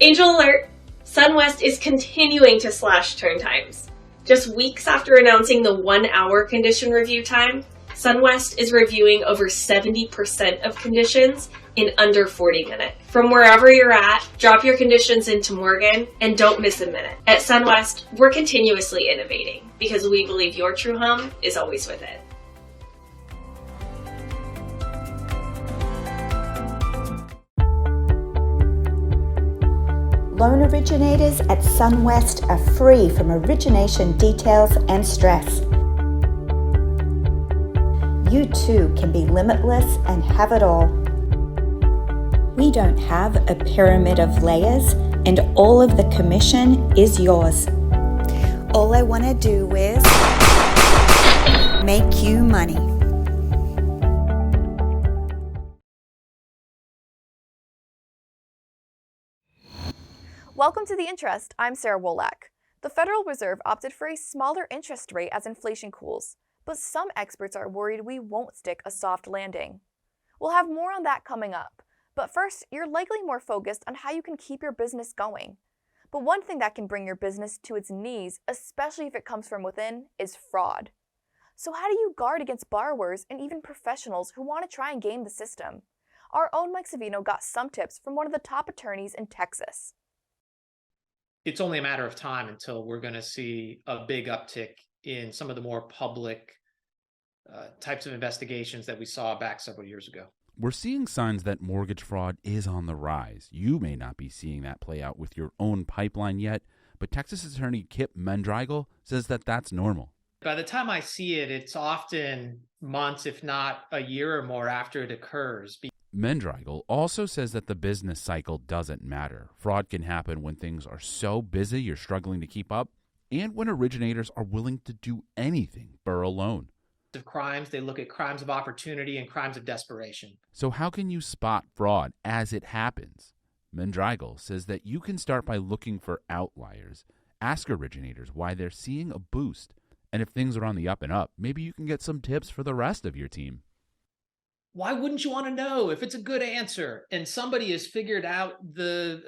Angel alert! SunWest is continuing to slash turn times. Just weeks after announcing the 1-hour condition review time, SunWest is reviewing over 70% of conditions in under 40 minutes. From wherever you're at, drop your conditions into Morgan and don't miss a minute. At SunWest, we're continuously innovating because we believe your true home is always with it. Loan originators at SunWest are free from origination details and stress. You too can be limitless and have it all. We don't have a pyramid of layers, and all of the commission is yours. All I want to do is make you money. Welcome to The Interest. I'm Sarah Wolak. The Federal Reserve opted for a smaller interest rate as inflation cools, but some experts are worried we won't stick a soft landing. We'll have more on that coming up, but first, you're likely more focused on how you can keep your business going. But one thing that can bring your business to its knees, especially if it comes from within, is fraud. So how do you guard against borrowers and even professionals who want to try and game the system? Our own Mike Savino got some tips from one of the top attorneys in Texas. It's only a matter of time until we're going to see a big uptick in some of the more public types of investigations that we saw back several years ago. We're seeing signs that mortgage fraud is on the rise. You may not be seeing that play out with your own pipeline yet, but Texas Attorney Kip Mendrigal says that that's normal. By the time I see it, it's often months, if not a year or more after it occurs. Mendrigal also says that the business cycle doesn't matter. Fraud can happen when things are so busy you're struggling to keep up, and when originators are willing to do anything for a loan. Of crimes, they look at crimes of opportunity and crimes of desperation. So how can you spot fraud as it happens? Mendrigal says that you can start by looking for outliers. Ask originators why they're seeing a boost. And if things are on the up and up, maybe you can get some tips for the rest of your team. Why wouldn't you want to know if it's a good answer and somebody has figured out the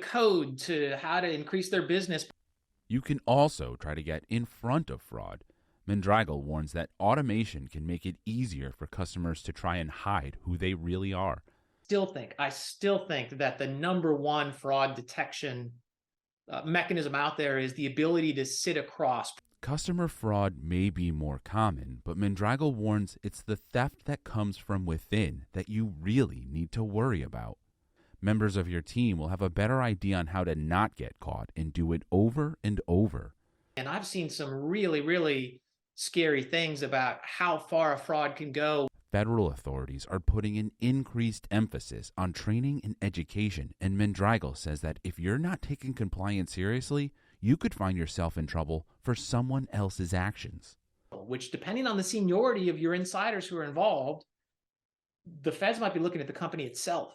code to how to increase their business? You can also try to get in front of fraud. Mendrigal warns that automation can make it easier for customers to try and hide who they really are. I still think that the number one fraud detection mechanism out there is the ability to sit across. Customer fraud may be more common, but Mendrigal warns it's the theft that comes from within that you really need to worry about. Members of your team will have a better idea on how to not get caught and do it over and over. And I've seen some really, really scary things about how far a fraud can go. Federal authorities are putting an increased emphasis on training and education, and Mendrigal says that if you're not taking compliance seriously, you could find yourself in trouble for someone else's actions. Which, depending on the seniority of your insiders who are involved, the feds might be looking at the company itself.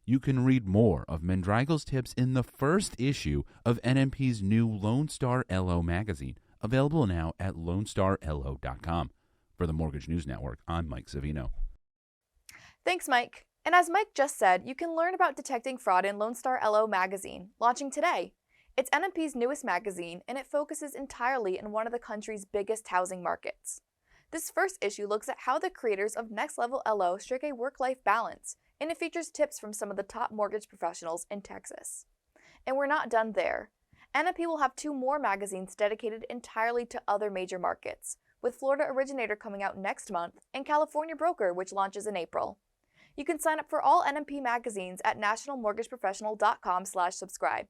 You can read more of Mendrigal's tips in the first issue of NMP's new Lone Star LO magazine, available now at lonestarlo.com. For the Mortgage News Network, I'm Mike Savino. Thanks, Mike. And as Mike just said, you can learn about detecting fraud in Lone Star LO magazine, launching today. It's NMP's newest magazine, and it focuses entirely in one of the country's biggest housing markets. This first issue looks at how the creators of Next Level LO strike a work-life balance, and it features tips from some of the top mortgage professionals in Texas. And we're not done there. NMP will have 2 more magazines dedicated entirely to other major markets, with Florida Originator coming out next month and California Broker, which launches in April. You can sign up for all NMP magazines at nationalmortgageprofessional.com/subscribe.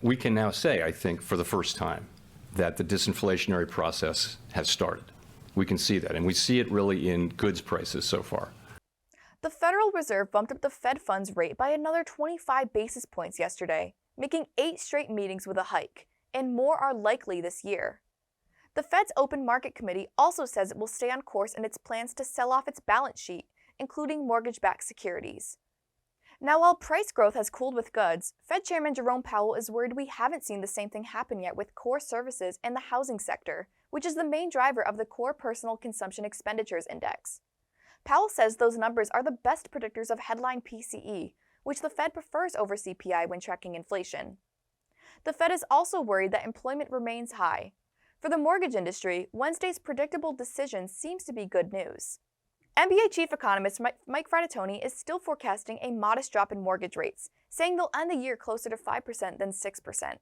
We can now say, I think, for the first time, that the disinflationary process has started. We can see that, and we see it really in goods prices so far. The Federal Reserve bumped up the Fed funds rate by another 25 basis points yesterday, making 8 straight meetings with a hike, and more are likely this year. The Fed's Open Market Committee also says it will stay on course in its plans to sell off its balance sheet, including mortgage-backed securities. Now, while price growth has cooled with goods, Fed Chairman Jerome Powell is worried we haven't seen the same thing happen yet with core services and the housing sector, which is the main driver of the Core Personal Consumption Expenditures Index. Powell says those numbers are the best predictors of headline PCE, which the Fed prefers over CPI when tracking inflation. The Fed is also worried that employment remains high. For the mortgage industry, Wednesday's predictable decision seems to be good news. MBA chief economist Mike Frattoni is still forecasting a modest drop in mortgage rates, saying they'll end the year closer to 5% than 6%.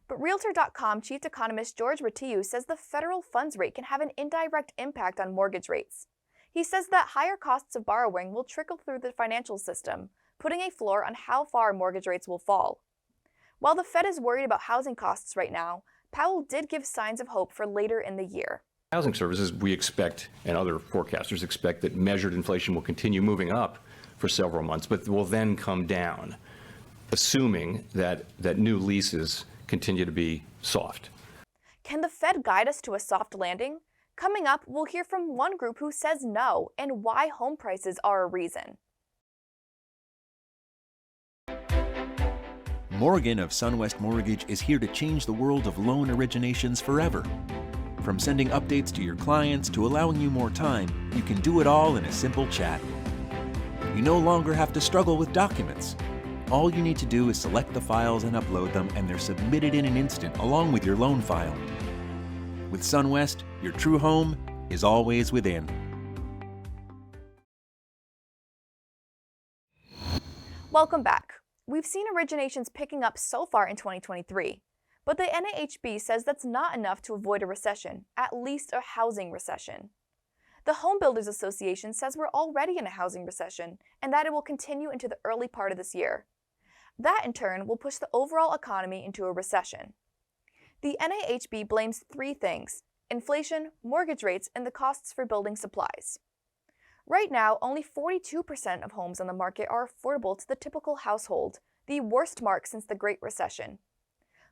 But Realtor.com chief economist George Ratiu says the federal funds rate can have an indirect impact on mortgage rates. He says that higher costs of borrowing will trickle through the financial system, putting a floor on how far mortgage rates will fall. While the Fed is worried about housing costs right now, Powell did give signs of hope for later in the year. Housing services, we expect, and other forecasters expect, that measured inflation will continue moving up for several months, but will then come down, assuming that new leases continue to be soft. Can the Fed guide us to a soft landing? Coming up, we'll hear from one group who says no and why home prices are a reason. Morgan of SunWest Mortgage is here to change the world of loan originations forever. From sending updates to your clients to allowing you more time, you can do it all in a simple chat. You no longer have to struggle with documents. All you need to do is select the files and upload them, and they're submitted in an instant along with your loan file. With SunWest, your true home is always within. Welcome back. We've seen originations picking up so far in 2023. But the NAHB says that's not enough to avoid a recession, at least a housing recession. The Home Builders Association says we're already in a housing recession and that it will continue into the early part of this year. That, in turn, will push the overall economy into a recession. The NAHB blames three things: inflation, mortgage rates, and the costs for building supplies. Right now, only 42% of homes on the market are affordable to the typical household, the worst mark since the Great Recession.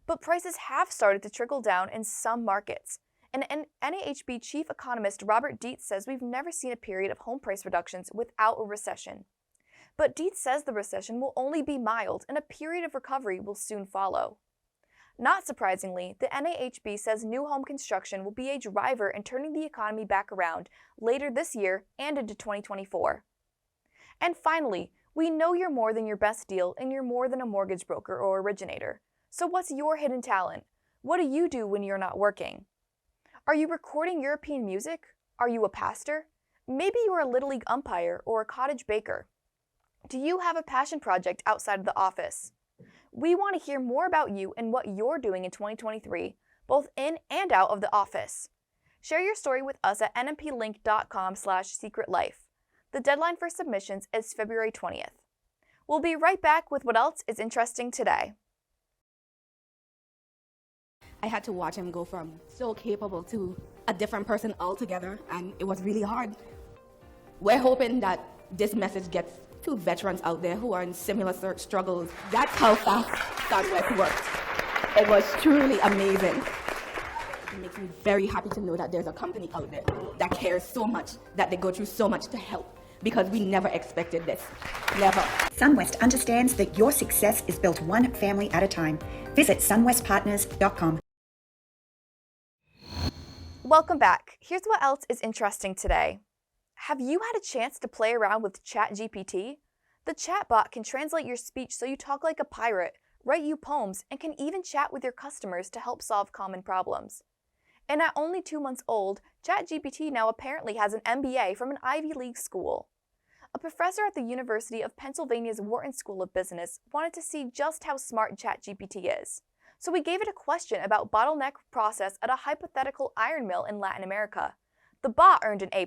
But prices have started to trickle down in some markets. And NAHB chief economist Robert Dietz says we've never seen a period of home price reductions without a recession. But Dietz says the recession will only be mild and a period of recovery will soon follow. Not surprisingly, the NAHB says new home construction will be a driver in turning the economy back around later this year and into 2024. And finally, we know you're more than your best deal and you're more than a mortgage broker or originator. So what's your hidden talent? What do you do when you're not working? Are you recording European music? Are you a pastor? Maybe you're a Little League umpire or a cottage baker. Do you have a passion project outside of the office? We want to hear more about you and what you're doing in 2023, both in and out of the office. Share your story with us at nmplink.com/secretlife. The deadline for submissions is February 20th. We'll be right back with what else is interesting today. I had to watch him go from so capable to a different person altogether, and it was really hard. We're hoping that this message gets to veterans out there who are in similar struggles. That's how fast SunWest worked. It was truly amazing. It makes me very happy to know that there's a company out there that cares so much, that they go through so much to help, because we never expected this. Never. SunWest understands that your success is built one family at a time. Visit sunwestpartners.com. Welcome back. Here's what else is interesting today. Have you had a chance to play around with ChatGPT? The chatbot can translate your speech so you talk like a pirate, write you poems, and can even chat with your customers to help solve common problems. And at only 2 months old, ChatGPT now apparently has an MBA from an Ivy League school. A professor at the University of Pennsylvania's Wharton School of Business wanted to see just how smart ChatGPT is. So we gave it a question about bottleneck process at a hypothetical iron mill in Latin America. The bot earned an A+.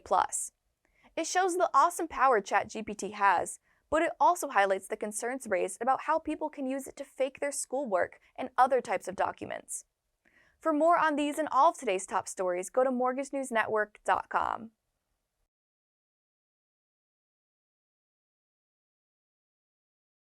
It shows the awesome power ChatGPT has, but it also highlights the concerns raised about how people can use it to fake their schoolwork and other types of documents. For more on these and all of today's top stories, go to mortgagenewsnetwork.com.